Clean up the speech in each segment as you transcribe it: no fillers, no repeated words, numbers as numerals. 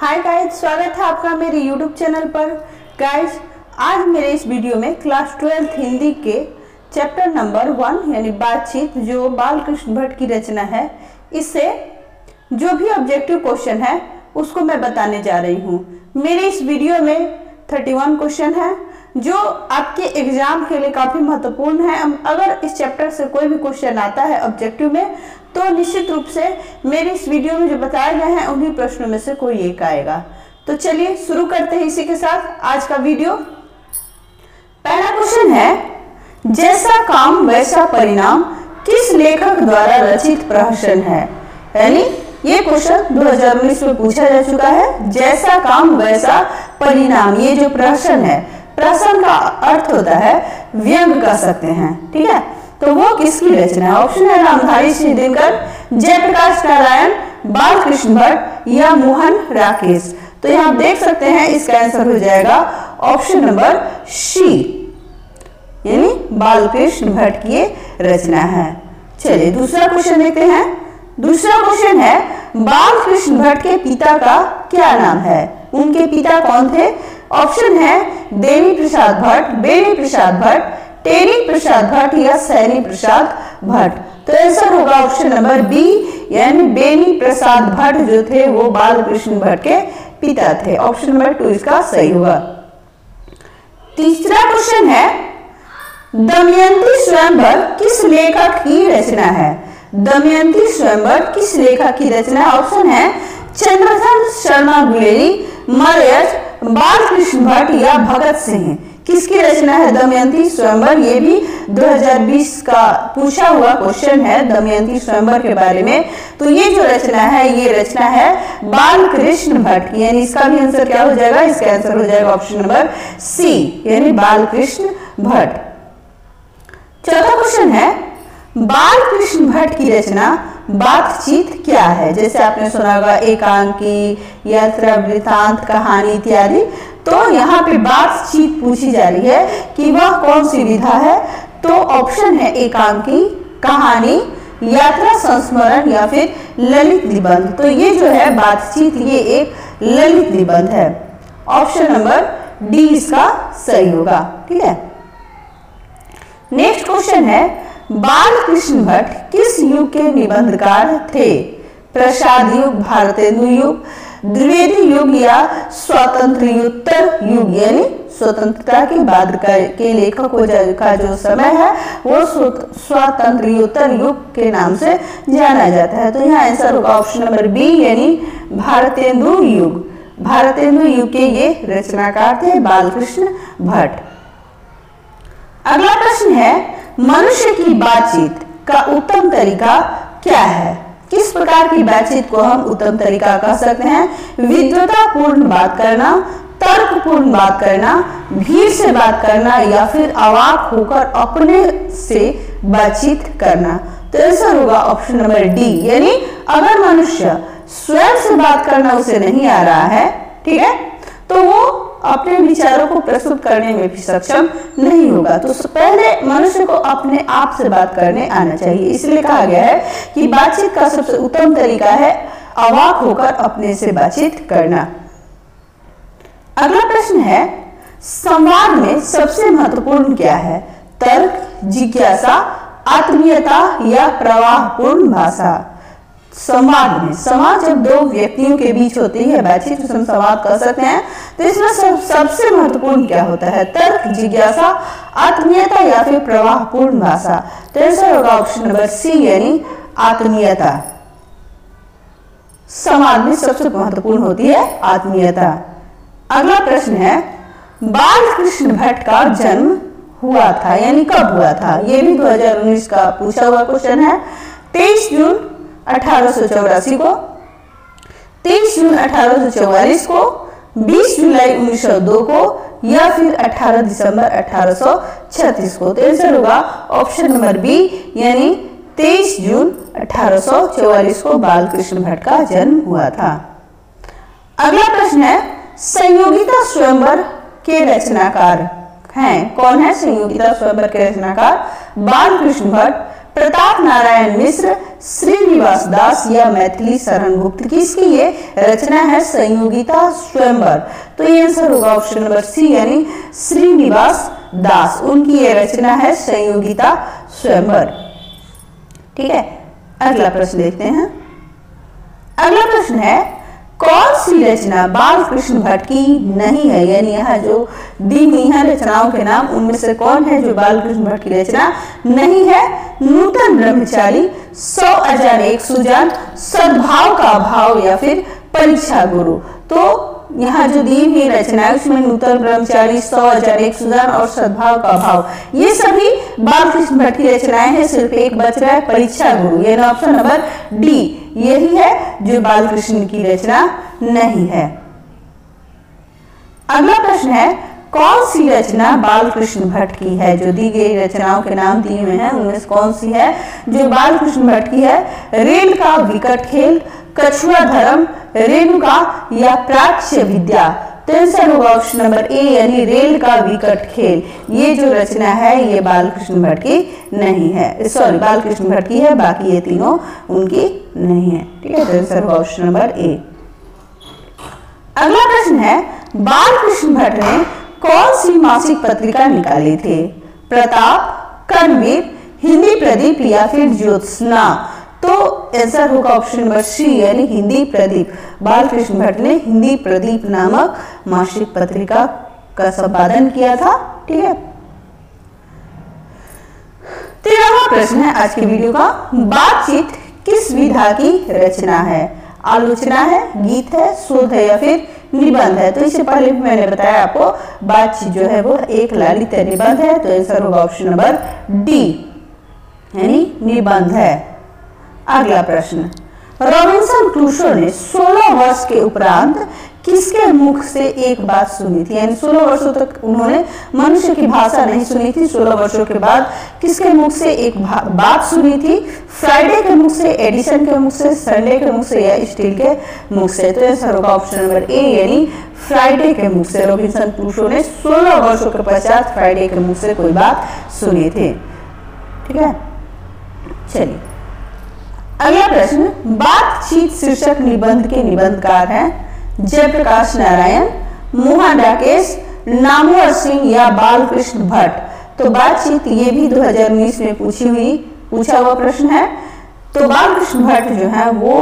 Hi guys, स्वागत है आपका मेरे यूट्यूब चैनल पर। गाइज, आज मेरे इस वीडियो में क्लास 12 हिंदी के चैप्टर नंबर 1 यानी बातचीत, जो बालकृष्ण भट्ट की रचना है, इससे जो भी ऑब्जेक्टिव क्वेश्चन है उसको मैं बताने जा रही हूँ। मेरे इस वीडियो में 31 क्वेश्चन है जो आपके एग्जाम के लिए काफी महत्वपूर्ण है। अगर इस चैप्टर से कोई भी क्वेश्चन आता है ऑब्जेक्टिव में, तो निश्चित रूप से मेरे इस वीडियो में जो बताए गए हैं उन्हीं प्रश्नों में से कोई एक आएगा। तो चलिए शुरू करते हैं इसी के साथ आज का वीडियो। पहला क्वेश्चन है, जैसा काम वैसा परिणाम किस लेखक द्वारा रचित प्रहसन है। यानी ये क्वेश्चन 2019 में पूछा जा चुका है। जैसा काम वैसा परिणाम, ये जो प्रहसन है, प्रहसन का अर्थ होता है व्यंग कह सकते हैं, ठीक है। तो वो किसकी रचना है? ऑप्शन है रामधारी सिंह दिनकर, जयप्रकाश नारायण, बालकृष्ण भट्ट या मोहन राकेश। तो यहाँ देख सकते हैं इसका आंसर हो जाएगा ऑप्शन नंबर सी, यानी बालकृष्ण भट्ट की रचना है। चलिए दूसरा क्वेश्चन देखते हैं। दूसरा क्वेश्चन है, बालकृष्ण भट्ट के पिता का क्या नाम है? उनके पिता कौन थे? ऑप्शन है देवी प्रसाद भट्ट, बेनी प्रसाद भट्ट, टेरी प्रसाद भट्ट या सैनी प्रसाद भट्ट। तो आंसर होगा ऑप्शन नंबर बी, यानी बेनी प्रसाद भट्ट जो थे वो बालकृष्ण भट्ट के पिता थे। ऑप्शन नंबर 2 इसका सही होगा। तीसरा क्वेश्चन है, दमयंती स्वयंवर किस लेखक की रचना है? दमयंती स्वयंवर किस लेखक की रचना? ऑप्शन है चंद्रधर शर्मा गुलेरी, मलयज, बालकृष्ण भट्ट या भगत सिंह। किसकी रचना है दमयंती स्वयंवर? ये भी 2020 का पूछा हुआ क्वेश्चन है दमयंती स्वयंवर के बारे में। तो ये जो रचना है, ये रचना है बालकृष्ण भट्ट की, यानी इसका भी आंसर क्या हो जाएगा? इसका आंसर हो जाएगा ऑप्शन नंबर सी, यानी बालकृष्ण भट्ट। चौथा क्वेश्चन है, बालकृष्ण भट्ट की रचना बातचीत क्या है? जैसे आपने सुना होगा एकांकी, यात्रा वृतांत, कहानी इत्यादि। तो यहाँ पे बातचीत पूछी जा रही है कि वह कौन सी विधा है। तो ऑप्शन है एकांकी, कहानी, यात्रा संस्मरण या फिर ललित निबंध। तो ये जो है बातचीत, ये एक ललित निबंध है। ऑप्शन नंबर डी इसका सही होगा, ठीक है। नेक्स्ट क्वेश्चन है, बालकृष्ण भट्ट किस युग के निबंधकार थे? प्रसाद युग, भारतेंदु युग, द्विवेदी युग या स्वतंत्रोत्तर युग, यानी स्वतंत्रता के बाद के लेखक का जो समय है वो स्वतंत्रोत्तर युग के नाम से जाना जाता है। तो यहाँ आंसर होगा ऑप्शन नंबर बी, यानी भारतेंदु युग। भारतेंदु युग के ये रचनाकार थे बालकृष्ण भट्ट। अगला प्रश्न है, मनुष्य की बातचीत का उत्तम तरीका क्या है? किस प्रकार की बातचीत को हम उत्तम तरीका कह सकते हैं? विद्वतापूर्ण बात करना, तर्कपूर्ण बात करना, भीड़ से बात करना या फिर अवाक होकर अपने से बातचीत करना। तो आंसर होगा ऑप्शन नंबर डी, यानी अगर मनुष्य स्वयं से बात करना उसे नहीं आ रहा है, ठीक है, तो वो अपने विचारों को प्रस्तुत करने में भी सक्षम नहीं होगा। तो पहले मनुष्य को अपने आप से बात करने आना चाहिए। इसलिए कहा गया है कि बातचीत का सबसे उत्तम तरीका है अवाक होकर अपने से बातचीत करना। अगला प्रश्न है, संवाद में सबसे महत्वपूर्ण क्या है? तर्क, जिज्ञासा, आत्मीयता या प्रवाहपूर्ण भाषा? संवाद में, संवाद जब दो व्यक्तियों के बीच होती है बातचीत, तो हम संवाद कर सकते हैं। तो इसमें सबसे महत्वपूर्ण क्या होता है? तर्क, जिज्ञासा, आत्मीयता या फिर प्रवाहपूर्ण भाषा? तो आंसर होगा ऑप्शन नंबर सी, यानी आत्मीयता। संवाद में सबसे महत्वपूर्ण होती है आत्मीयता। अगला प्रश्न है, बालकृष्ण भट्ट का जन्म हुआ था, यानी कब हुआ था? ये भी 2019 का पूछा हुआ क्वेश्चन है। 23 जून 1884 को, 23 जून 1844 को, 20 जुलाई 1902 को या फिर 18 दिसंबर 1836 को? तो आंसर होगा ऑप्शन नंबर बी, यानी 23 जून 1844 को बालकृष्ण भट्ट का जन्म हुआ था। अगला प्रश्न है, संयोगिता स्वयंवर के रचनाकार हैं? कौन है संयोगिता स्वयंवर के रचनाकार? बालकृष्ण भट्ट, प्रताप नारायण मिश्र, श्रीनिवास दास या मैथिली शरण गुप्त। किसकी ये रचना है? संयोगिता स्वयंवर। तो ये आंसर होगा ऑप्शन नंबर सी यानी श्रीनिवास दास, उनकी ये रचना है संयोगिता स्वयंवर। ठीक है, अगला प्रश्न देखते हैं। अगला प्रश्न है कौन सी रचना बालकृष्ण भट्ट की नहीं है? यानी यहाँ जो दी हुई है रचनाओं के नाम, उनमें से कौन है जो बालकृष्ण भट्ट की रचना नहीं है? नूतन ब्रह्मचारी, 100 अजान एक सुजान, सद्भाव का भाव या फिर परीक्षा गुरु। तो यहाँ जो दी हुई रचना है उसमें नूतन ब्रह्मचारी, 100 अजान एक सुजान और सद्भाव का भाव, ये सभी बालकृष्ण भट्ट की रचनाएं हैं। सिर्फ एक बच रहा है, परीक्षा गुरु, यानी ऑप्शन नंबर डी यही है जो बालकृष्ण की रचना नहीं है। अगला प्रश्न है कौन सी रचना बालकृष्ण भट्ट की है? जो दी गई रचनाओं के नाम दिए हुए हैं उनमें से कौन सी है जो बालकृष्ण भट्ट की है? रेल का विकट खेल, कछुआ धर्म, रेणुका या प्राच्य विद्या। तो आंसर होगा ऑप्शन नंबर ए यानी रेल का विकट खेल। ये जो रचना है ये बालकृष्ण भट्ट की नहीं है, सॉरी बालकृष्ण भट्ट की है, बाकी ये तीनों उनकी नहीं है। ठीक है, तो आंसर होगा ऑप्शन नंबर ए। अगला प्रश्न है बालकृष्ण भट्ट ने कौन सी मासिक पत्रिका निकाली थी? प्रताप, कर्मवीर, हिंदी प्रदीप या फिर ज्योत्सना। तो आंसर होगा ऑप्शन नंबर सी यानी हिंदी प्रदीप। बालकृष्ण भट्ट ने हिंदी प्रदीप नामक मासिक पत्रिका का संपादन किया था। ठीक है, 13वां प्रश्न है आज के वीडियो का, बातचीत किस विधा की रचना है? आलोचना है, गीत है, शोध है या फिर निबंध है? तो इससे पहले भी मैंने बताया आपको बातचीत जो है वो एक ललित निबंध है। तो आंसर होगा ऑप्शन नंबर डी यानी निबंध है। अगला प्रश्न, रॉबिन्सन क्रूसो ने 16 वर्ष के उपरांत किसके मुख से एक बात सुनी थी? यानी 16 वर्षों तक उन्होंने मनुष्य की भाषा नहीं सुनी थी, 16 वर्षों के बाद किसके मुख से एक बात सुनी थी? फ्राइडे के मुख से, एडिसन के मुख से, संडे के मुख से या स्टील के मुख से? तो आंसर होगा ऑप्शन नंबर ए यानी फ्राइडे के मुख से। रॉबिन्सन क्रूसो ने 16 वर्षों के पश्चात फ्राइडे के मुख से कोई बात सुनी थी। ठीक है, चलिए अगला प्रश्न, बातचीत शीर्षक निबंध के निबंधकार हैं जयप्रकाश नारायण, मोहन राकेश, नामवर सिंह या बालकृष्ण भट्ट। तो बातचीत ये भी 2019 में पूछा हुआ प्रश्न है। तो बालकृष्ण भट्ट जो है वो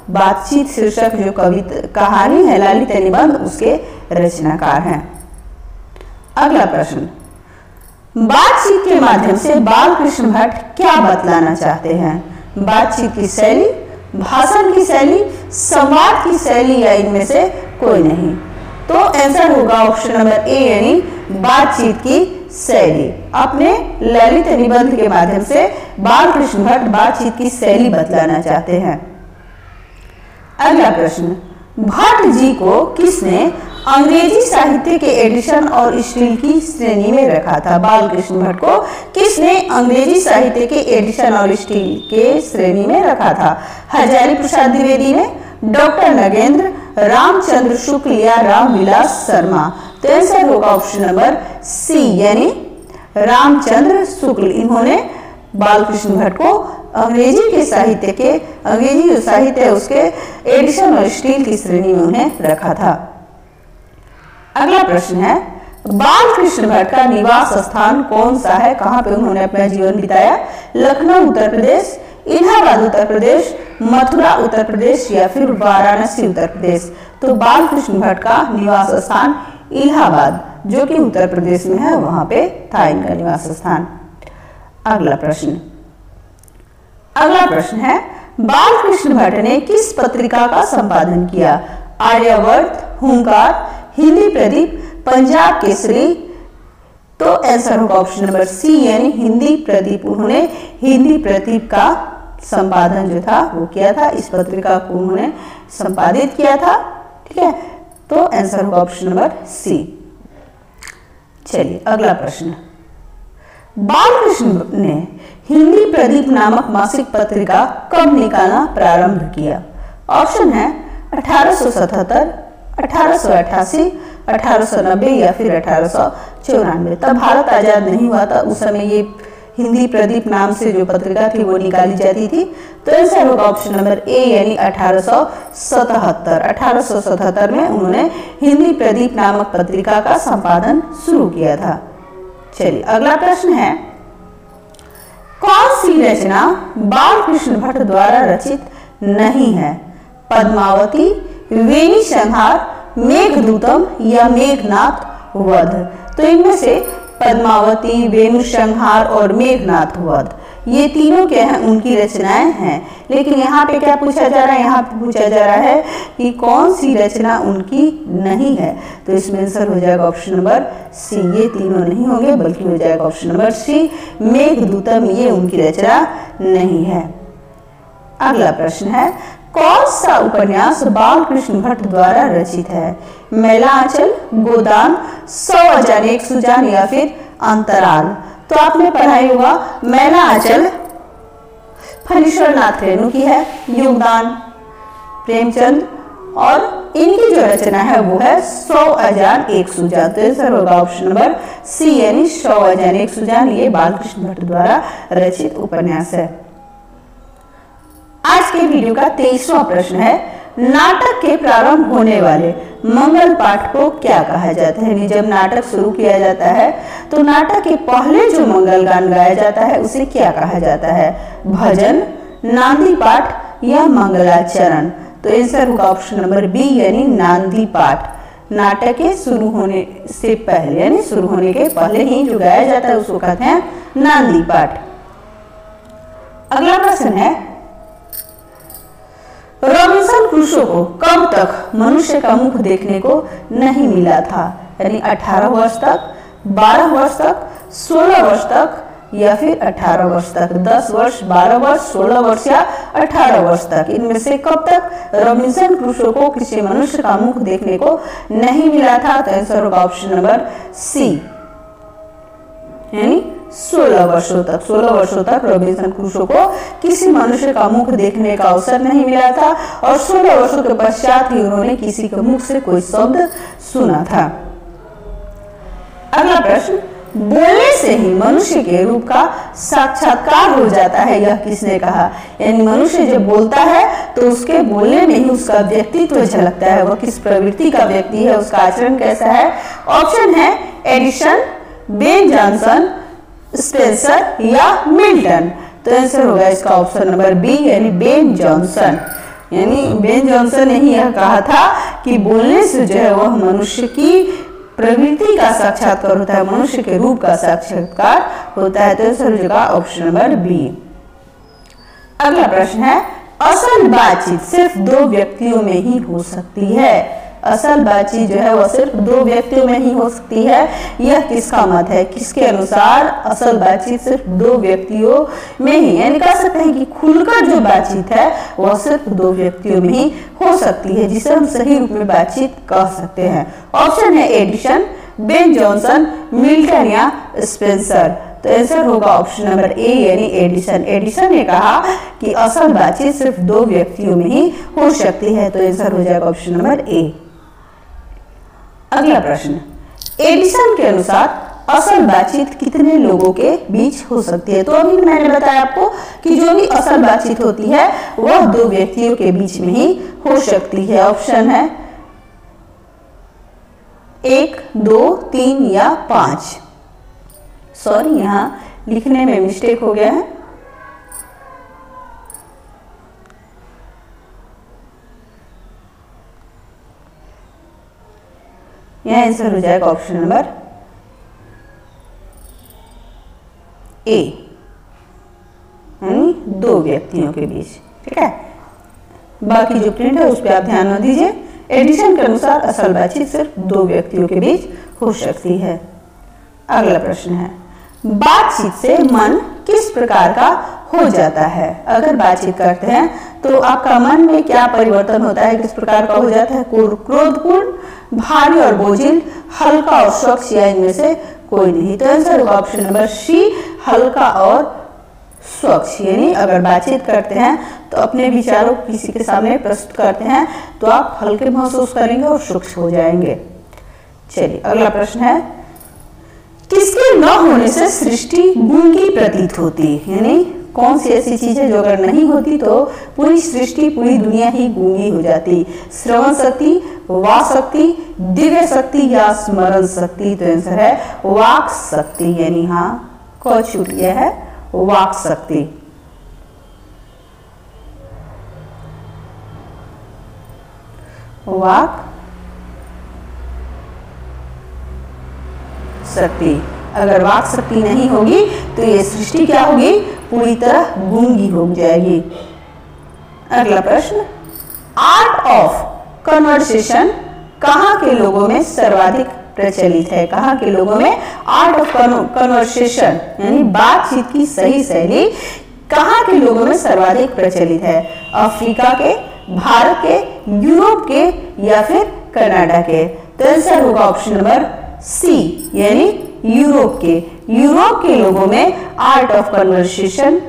बातचीत शीर्षक जो कविता कहानी है ललित निबंध उसके रचनाकार हैं। अगला प्रश्न, बातचीत के माध्यम से बालकृष्ण भट्ट क्या बतलाना चाहते हैं? बातचीत की शैली, भाषण की शैली, संवाद की शैली या इनमें से कोई नहीं? तो आंसर होगा ऑप्शन नंबर ए यानी बातचीत की शैली। अपने ललित निबंध के माध्यम से बालकृष्ण भट्ट बातचीत की शैली बतलाना चाहते हैं। अगला प्रश्न, भट्ट जी को किसने अंग्रेजी साहित्य के एडिशन और स्टील की श्रेणी में रखा था? बालकृष्ण भट्ट को किसने अंग्रेजी साहित्य के एडिशन और स्टील के श्रेणी में रखा था? हजारी प्रसाद द्विवेदी ने, डॉक्टर नगेंद्र, रामचंद्र शुक्ल या रामविलास शर्मा? तो आंसर होगा ऑप्शन नंबर सी यानी रामचंद्र शुक्ल। इन्होंने बालकृष्ण भट्ट को अंग्रेजी जो साहित्य है उसके एडिशन और स्टील की श्रेणी में उन्हें रखा था। अगला प्रश्न है, बालकृष्ण भट्ट का निवास स्थान कौन सा है? कहां पे उन्होंने अपना जीवन बिताया? लखनऊ उत्तर प्रदेश, इलाहाबाद उत्तर प्रदेश, मथुरा उत्तर प्रदेश या फिर वाराणसी उत्तर प्रदेश? तो बालकृष्ण भट्ट का निवास स्थान इलाहाबाद जो कि उत्तर प्रदेश में है वहां पे था इनका निवास स्थान। अगला प्रश्न है, बालकृष्ण भट्ट ने किस पत्रिका का संपादन किया? आर्यावर्त, हुंकार, हिंदी प्रदीप, पंजाब केसरी? तो आंसर होगा ऑप्शन नंबर सी यानी हिंदी प्रदीप। उन्होंने हिंदी प्रदीप का संपादन जो था वो किया था, इस पत्रिका को उन्होंने संपादित किया था। ठीक है, तो आंसर होगा ऑप्शन नंबर सी। चलिए अगला प्रश्न, बालकृष्ण ने हिंदी प्रदीप नामक मासिक पत्रिका कब निकालना प्रारंभ किया? ऑप्शन है 1877, 1888, 1890 या फिर 1894। तब भारत आजाद नहीं हुआ था, उस समय ये हिंदी प्रदीप नाम से जो पत्रिका थी वो निकाली जाती थी। तो आंसर होगा ऑप्शन नंबर ए यानी 1877 में उन्होंने हिंदी प्रदीप नामक पत्रिका का संपादन शुरू किया था। चलिए अगला प्रश्न है, कौन सी रचना बालकृष्ण भट्ट द्वारा रचित नहीं है? पद्मावती, वेणी संहार, मेघदूतम या मेघनाथ वध। तो इनमें से पद्मावती, वेणु संहार और मेघनाथ वध ये तीनों क्या हैं? उनकी रचनाएं हैं। लेकिन यहाँ पे क्या पूछा जा रहा है? यहाँ पे पूछा जा रहा है कि कौन सी रचना उनकी नहीं है। तो इसमें आंसर हो जाएगा ऑप्शन नंबर सी, ये तीनों नहीं होंगे बल्कि हो जाएगा ऑप्शन नंबर सी, मेघदूतम ये उनकी रचना नहीं है। अगला प्रश्न है, कौन सा उपन्यास बालकृष्ण भट्ट द्वारा रचित है? मैला आंचल, गोदान, 100 अजान एक सुजान या फिर अंतराल। तो आपने पढ़ा होगा मैला आंचल फणीश्वर नाथ रेणु की है, योगदान प्रेमचंद, और इनकी जो रचना है वो है 100 अजान एक सुजान। तो आंसर होगा ऑप्शन नंबर सी यानी 100 अजान एक सुजान ये बालकृष्ण भट्ट द्वारा रचित उपन्यास है। आज के वीडियो का 23वां प्रश्न है, नाटक के प्रारंभ होने वाले मंगल पाठ को क्या कहा जाता है? यानी जब नाटक शुरू किया जाता है तो नाटक के पहले जो मंगल गान गाया जाता है उसे क्या कहा जाता है? भजन, नांदी पाठ या मंगलाचरण। तो आंसर होगा ऑप्शन नंबर बी यानी नांदी पाठ। नाटक के शुरू होने से पहले यानी शुरू होने के पहले ही जो गाया जाता है उसको कहते हैं नांदी पाठ। अगला प्रश्न है, रॉबिन्सन क्रूसो को कब तक मनुष्य का मुख देखने को नहीं मिला था? यानी 18 वर्ष तक, 12 वर्ष तक, 16 वर्ष तक या फिर 18 वर्ष तक। 10 वर्ष, 12 वर्ष, 16 वर्ष या 18 वर्ष तक, इनमें से कब तक रॉबिन्सन क्रूसो को किसी मनुष्य का मुख देखने को नहीं मिला था? तो आंसर होगा ऑप्शन नंबर सी यानी 16 वर्षों तक। 16 वर्षों तक रॉबिन्सन क्रूसो को किसी मनुष्य का मुख देखने का अवसर नहीं मिला था और 16 वर्षों के पश्चात ही उन्होंने किसी के मुख से कोई शब्द सुना था। अगला प्रश्न, बोलने से ही मनुष्य के रूप का साक्षात्कार हो जाता है, यह किसने कहा? यानी मनुष्य जब बोलता है तो उसके बोलने में ही उसका व्यक्तित्व झलकता है, वह किस प्रवृत्ति का व्यक्ति है, उसका आचरण कैसा है। ऑप्शन है एडिसन, बेन जॉनसन, स्पेंसर या मिल्टन। तो आंसर होगा इसका ऑप्शन नंबर बी यानी बेन जॉनसन। यानी बेन जॉनसन ने ही यह कहा था कि बोलने से जो है वह मनुष्य की प्रवृत्ति का साक्षात्कार होता है, मनुष्य के रूप का साक्षात्कार होता है। तो आंसर होगा ऑप्शन नंबर बी। अगला प्रश्न है, असल बातचीत सिर्फ 2 व्यक्तियों में ही हो सकती है। असल बातचीत जो है वह सिर्फ 2 व्यक्तियों में ही हो सकती है, यह किसका मत है? किसके अनुसार असल बातचीत सिर्फ 2 व्यक्तियों में ही, यानी कह सकते हैं कि खुलकर जो बातचीत है वह सिर्फ 2 व्यक्तियों में ही हो सकती है, जिसे हम सही रूप में बातचीत कह सकते हैं। ऑप्शन है एडिसन, बेन जॉनसन, मिल्टन या स्पेंसर। तो आंसर होगा ऑप्शन नंबर ए यानी एडिसन। एडिसन ने कहा कि असल बातचीत सिर्फ 2 व्यक्तियों में ही हो सकती है। तो आंसर हो जाएगा ऑप्शन नंबर ए। अगला प्रश्न, एडिसन के अनुसार असल बातचीत कितने लोगों के बीच हो सकती है? तो अभी मैंने बताया आपको कि जो भी असल बातचीत होती है वह 2 व्यक्तियों के बीच में ही हो सकती है। ऑप्शन है 1, 2, 3 या 5। सॉरी, यहाँ लिखने में मिस्टेक हो गया है। यह आंसर हो जाएगा ऑप्शन नंबर ए यानी 2 व्यक्तियों के बीच। ठीक है, बाकी जो प्रिंट है उस पर आप ध्यान न दीजिए। एडिसन के अनुसार असल बातचीत सिर्फ 2 व्यक्तियों के बीच हो सकती है। अगला प्रश्न है, बातचीत से मन किस प्रकार का हो जाता है? अगर बातचीत करते हैं तो आपका मन में क्या परिवर्तन होता है, किस प्रकार का हो जाता है? क्रोधपूर्ण, भारी और बोझिल, हल्का और स्वच्छ या इनमें से कोई नहीं। तो आंसर होगा ऑप्शन नंबर सी हल्का और स्वच्छ। यानी अगर बातचीत करते हैं तो अपने विचारों को किसी के सामने प्रस्तुत करते हैं तो आप हल्के महसूस करेंगे और स्वच्छ हो जाएंगे। चलिए अगला प्रश्न है, किसके न होने से सृष्टि गूंगी प्रतीत होती, यानी कौन सी ऐसी चीज है जो अगर नहीं होती तो पूरी सृष्टि, पूरी दुनिया ही गूंगी हो जाती। श्रवण शक्ति, वाक शक्ति, दिव्य शक्ति या स्मरण शक्ति। तो आंसर है वाक शक्ति, यानी हाँ क छूट गया है, वाक शक्ति। वाक शक्ति, अगर वाक शक्ति नहीं होगी तो ये सृष्टि क्या होगी, पूरी तरह गूंगी हो जाएगी। अगला प्रश्न, आर्ट ऑफ कन्वर्सेशन कहाँ के लोगों में सर्वाधिक प्रचलित है? कहाँ के लोगों में आर्ट ऑफ कन्वर्सेशन यानी बातचीत की सही शैली कहाँ के लोगों में सर्वाधिक प्रचलित है? अफ्रीका के, भारत के, यूरोप के या फिर कनाडा के? तो आंसर होगा ऑप्शन नंबर सी, यानी यूरोप के। यूरोप के लोगों में आर्ट ऑफ कन्वर्सेशन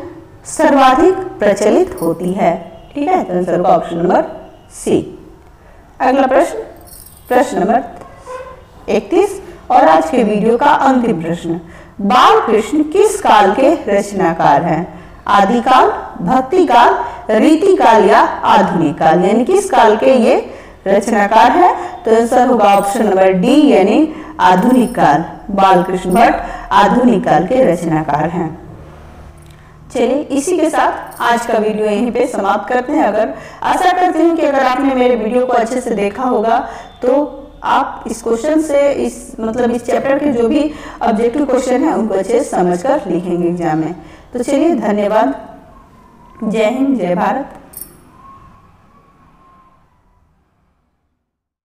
सर्वाधिक प्रचलित होती है। ठीक है, तो आंसर होगा ऑप्शन नंबर सी। अगला प्रश्न, प्रश्न नंबर 31 और आज के वीडियो का अंतिम प्रश्न, बाल कृष्ण किस काल के रचनाकार हैं? आदिकाल, भक्ति काल, रीति काल या आधुनिक काल? यानी किस काल के ये रचनाकार है? तो आंसर होगा ऑप्शन नंबर डी, यानी आधुनिक काल। बालकृष्ण भट्ट आधुनिक काल के रचनाकार हैं। चलिए इसी के साथ आज का वीडियो यहीं पे समाप्त करते हैं। अगर आशा करते हैं कि अगर आपने मेरे वीडियो को अच्छे से देखा होगा तो आप इस क्वेश्चन से, इस चैप्टर के जो भी ऑब्जेक्टिव क्वेश्चन है उनको अच्छे से समझकर लिखेंगे एग्जाम में। तो चलिए धन्यवाद, जय हिंद, जय भारत।